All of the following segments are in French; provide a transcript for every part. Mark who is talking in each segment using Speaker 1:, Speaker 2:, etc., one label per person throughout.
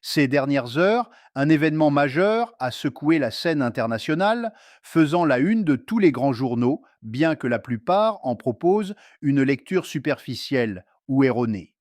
Speaker 1: Ces dernières heures, un événement majeur a secoué la scène internationale, faisant la une de tous les grands journaux, bien que la plupart en proposent une lecture superficielle ou erronée.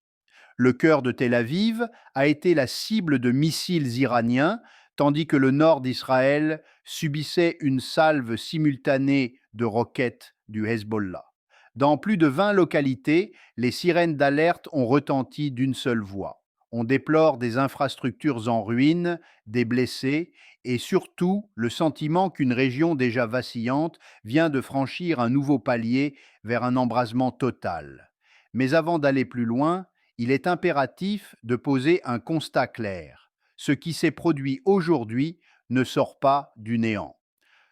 Speaker 1: Le cœur de Tel Aviv a été la cible de missiles iraniens, tandis que le nord d'Israël subissait une salve simultanée de roquettes du Hezbollah. Dans plus de 20 localités, les sirènes d'alerte ont retenti d'une seule voix. On déplore des infrastructures en ruine, des blessés et surtout le sentiment qu'une région déjà vacillante vient de franchir un nouveau palier vers un embrasement total. Mais avant d'aller plus loin, il est impératif de poser un constat clair. Ce qui s'est produit aujourd'hui ne sort pas du néant.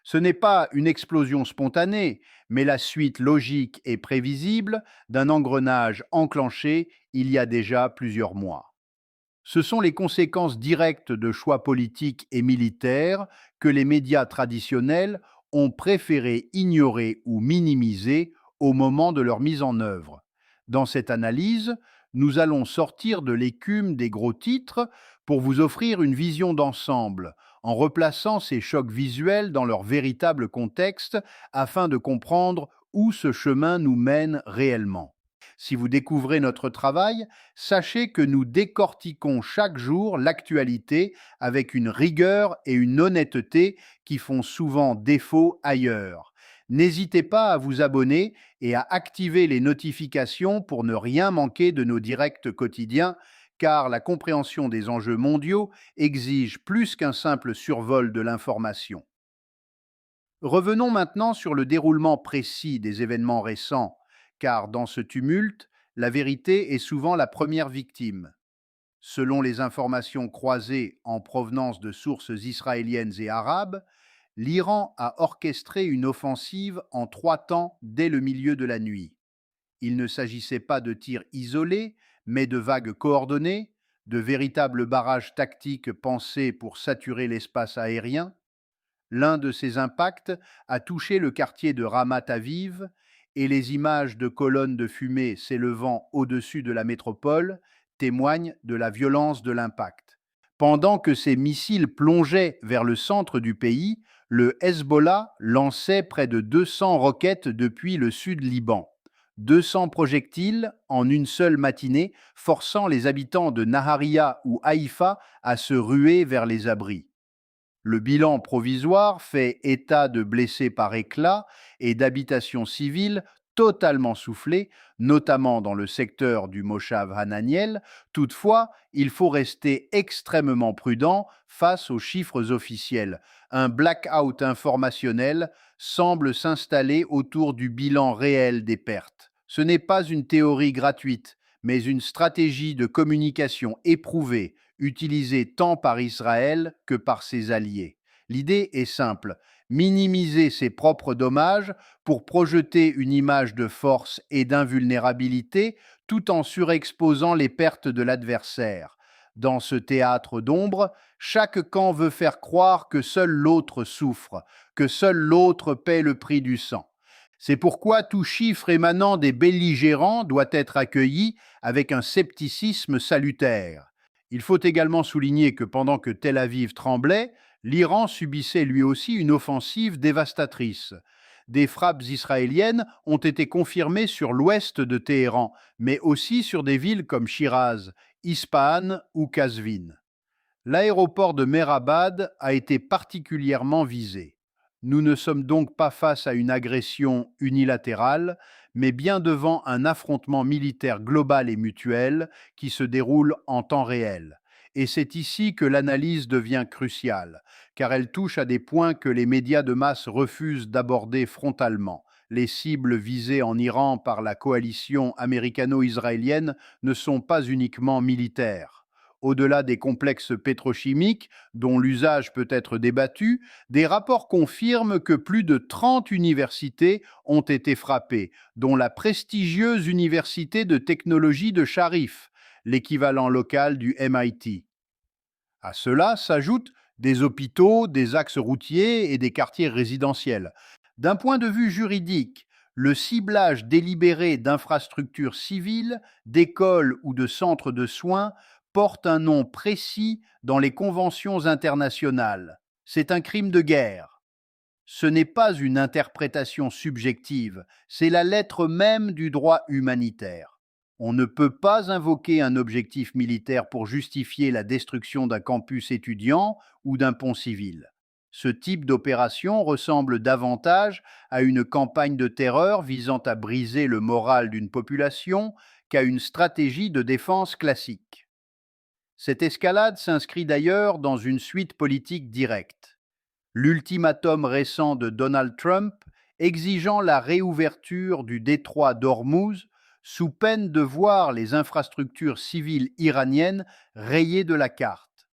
Speaker 1: Ce n'est pas une explosion spontanée, mais la suite logique et prévisible d'un engrenage enclenché il y a déjà plusieurs mois. Ce sont les conséquences directes de choix politiques et militaires que les médias traditionnels ont préféré ignorer ou minimiser au moment de leur mise en œuvre. Dans cette analyse, nous allons sortir de l'écume des gros titres pour vous offrir une vision d'ensemble, en replaçant ces chocs visuels dans leur véritable contexte afin de comprendre où ce chemin nous mène réellement. Si vous découvrez notre travail, sachez que nous décortiquons chaque jour l'actualité avec une rigueur et une honnêteté qui font souvent défaut ailleurs. N'hésitez pas à vous abonner et à activer les notifications pour ne rien manquer de nos directs quotidiens, car la compréhension des enjeux mondiaux exige plus qu'un simple survol de l'information. Revenons maintenant sur le déroulement précis des événements récents, car dans ce tumulte, la vérité est souvent la première victime. Selon les informations croisées en provenance de sources israéliennes et arabes, l'Iran a orchestré une offensive en 3 temps dès le milieu de la nuit. Il ne s'agissait pas de tirs isolés, mais de vagues coordonnées, de véritables barrages tactiques pensés pour saturer l'espace aérien. L'un de ces impacts a touché le quartier de Ramat Aviv et les images de colonnes de fumée s'élevant au-dessus de la métropole témoignent de la violence de l'impact. Pendant que ces missiles plongeaient vers le centre du pays, le Hezbollah lançait près de 200 roquettes depuis le sud Liban. 200 projectiles en une seule matinée, forçant les habitants de Naharia ou Haïfa à se ruer vers les abris. Le bilan provisoire fait état de blessés par éclat et d'habitations civiles totalement soufflées, notamment dans le secteur du Moshav Hananiel. Toutefois, il faut rester extrêmement prudent face aux chiffres officiels. Un blackout informationnel semble s'installer autour du bilan réel des pertes. Ce n'est pas une théorie gratuite, mais une stratégie de communication éprouvée, utilisée tant par Israël que par ses alliés. L'idée est simple, minimiser ses propres dommages pour projeter une image de force et d'invulnérabilité tout en surexposant les pertes de l'adversaire. Dans ce théâtre d'ombre, chaque camp veut faire croire que seul l'autre souffre, que seul l'autre paie le prix du sang. C'est pourquoi tout chiffre émanant des belligérants doit être accueilli avec un scepticisme salutaire. Il faut également souligner que pendant que Tel Aviv tremblait, l'Iran subissait lui aussi une offensive dévastatrice. Des frappes israéliennes ont été confirmées sur l'ouest de Téhéran, mais aussi sur des villes comme Shiraz, Ispahan ou Kazvin. L'aéroport de Mehrabad a été particulièrement visé. Nous ne sommes donc pas face à une agression unilatérale, mais bien devant un affrontement militaire global et mutuel qui se déroule en temps réel. Et c'est ici que l'analyse devient cruciale, car elle touche à des points que les médias de masse refusent d'aborder frontalement. Les cibles visées en Iran par la coalition américano-israélienne ne sont pas uniquement militaires. Au-delà des complexes pétrochimiques, dont l'usage peut être débattu, des rapports confirment que plus de 30 universités ont été frappées, dont la prestigieuse université de technologie de Sharif, l'équivalent local du MIT. À cela s'ajoutent des hôpitaux, des axes routiers et des quartiers résidentiels. D'un point de vue juridique, le ciblage délibéré d'infrastructures civiles, d'écoles ou de centres de soins porte un nom précis dans les conventions internationales. C'est un crime de guerre. Ce n'est pas une interprétation subjective, c'est la lettre même du droit humanitaire. On ne peut pas invoquer un objectif militaire pour justifier la destruction d'un campus étudiant ou d'un pont civil. Ce type d'opération ressemble davantage à une campagne de terreur visant à briser le moral d'une population qu'à une stratégie de défense classique. Cette escalade s'inscrit d'ailleurs dans une suite politique directe. L'ultimatum récent de Donald Trump exigeant la réouverture du détroit d'Ormuz sous peine de voir les infrastructures civiles iraniennes rayées de la carte.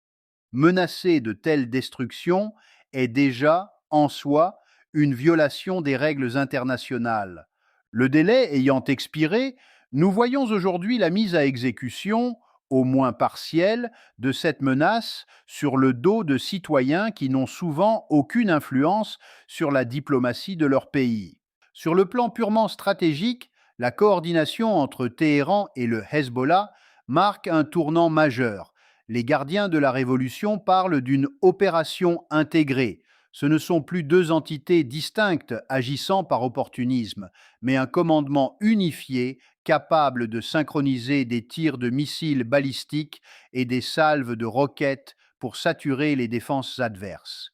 Speaker 1: Menacer de telles destructions est déjà, en soi, une violation des règles internationales. Le délai ayant expiré, nous voyons aujourd'hui la mise à exécution, au moins partielle, de cette menace sur le dos de citoyens qui n'ont souvent aucune influence sur la diplomatie de leur pays. Sur le plan purement stratégique, la coordination entre Téhéran et le Hezbollah marque un tournant majeur. Les gardiens de la révolution parlent d'une opération intégrée. Ce ne sont plus deux entités distinctes agissant par opportunisme, mais un commandement unifié capable de synchroniser des tirs de missiles balistiques et des salves de roquettes pour saturer les défenses adverses.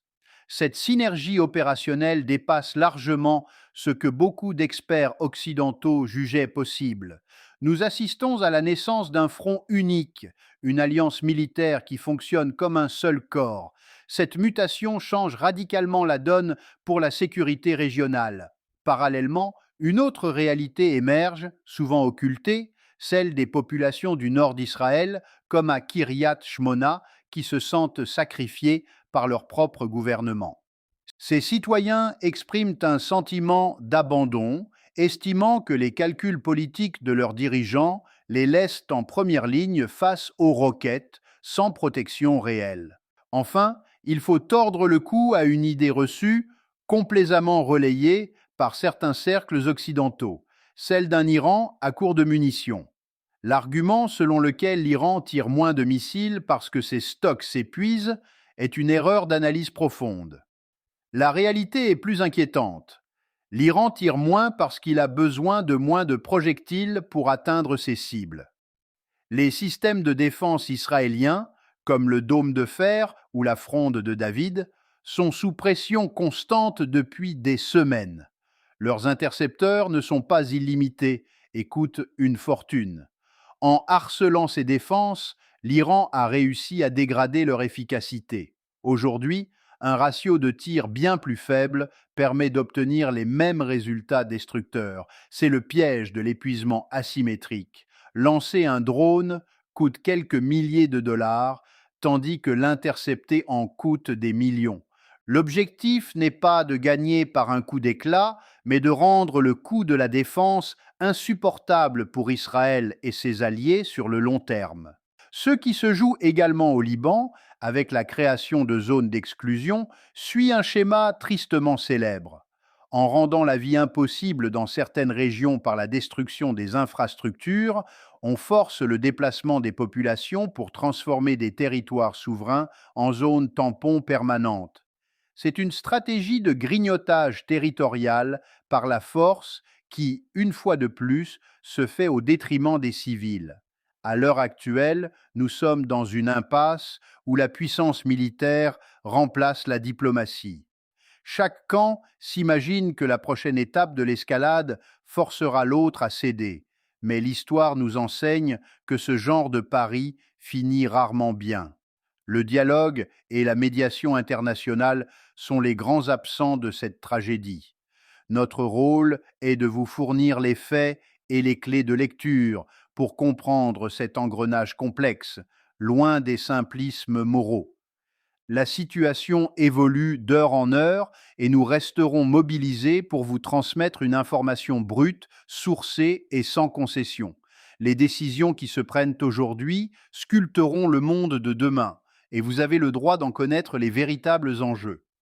Speaker 1: Cette synergie opérationnelle dépasse largement ce que beaucoup d'experts occidentaux jugeaient possible. Nous assistons à la naissance d'un front unique, une alliance militaire qui fonctionne comme un seul corps. Cette mutation change radicalement la donne pour la sécurité régionale. Parallèlement, une autre réalité émerge, souvent occultée, celle des populations du nord d'Israël, comme à Kiryat Shmona, qui se sentent sacrifiées par leur propre gouvernement. Ces citoyens expriment un sentiment d'abandon, estimant que les calculs politiques de leurs dirigeants les laissent en première ligne face aux roquettes, sans protection réelle. Enfin, il faut tordre le cou à une idée reçue, complaisamment relayée par certains cercles occidentaux, celle d'un Iran à court de munitions. L'argument selon lequel l'Iran tire moins de missiles parce que ses stocks s'épuisent est une erreur d'analyse profonde. La réalité est plus inquiétante. L'Iran tire moins parce qu'il a besoin de moins de projectiles pour atteindre ses cibles. Les systèmes de défense israéliens, comme le dôme de fer ou la fronde de David, sont sous pression constante depuis des semaines. Leurs intercepteurs ne sont pas illimités et coûtent une fortune. En harcelant ces défenses, l'Iran a réussi à dégrader leur efficacité. Aujourd'hui, un ratio de tir bien plus faible permet d'obtenir les mêmes résultats destructeurs. C'est le piège de l'épuisement asymétrique. Lancer un drone coûte quelques milliers de dollars, tandis que l'intercepter en coûte des millions. L'objectif n'est pas de gagner par un coup d'éclat, mais de rendre le coût de la défense insupportable pour Israël et ses alliés sur le long terme. Ce qui se joue également au Liban, avec la création de zones d'exclusion, suit un schéma tristement célèbre. En rendant la vie impossible dans certaines régions par la destruction des infrastructures, on force le déplacement des populations pour transformer des territoires souverains en zones tampons permanentes. C'est une stratégie de grignotage territorial par la force qui, une fois de plus, se fait au détriment des civils. À l'heure actuelle, nous sommes dans une impasse où la puissance militaire remplace la diplomatie. Chaque camp s'imagine que la prochaine étape de l'escalade forcera l'autre à céder, mais l'histoire nous enseigne que ce genre de pari finit rarement bien. Le dialogue et la médiation internationale sont les grands absents de cette tragédie. Notre rôle est de vous fournir les faits et les clés de lecture pour comprendre cet engrenage complexe, loin des simplismes moraux. La situation évolue d'heure en heure et nous resterons mobilisés pour vous transmettre une information brute, sourcée et sans concession. Les décisions qui se prennent aujourd'hui sculpteront le monde de demain et vous avez le droit d'en connaître les véritables enjeux.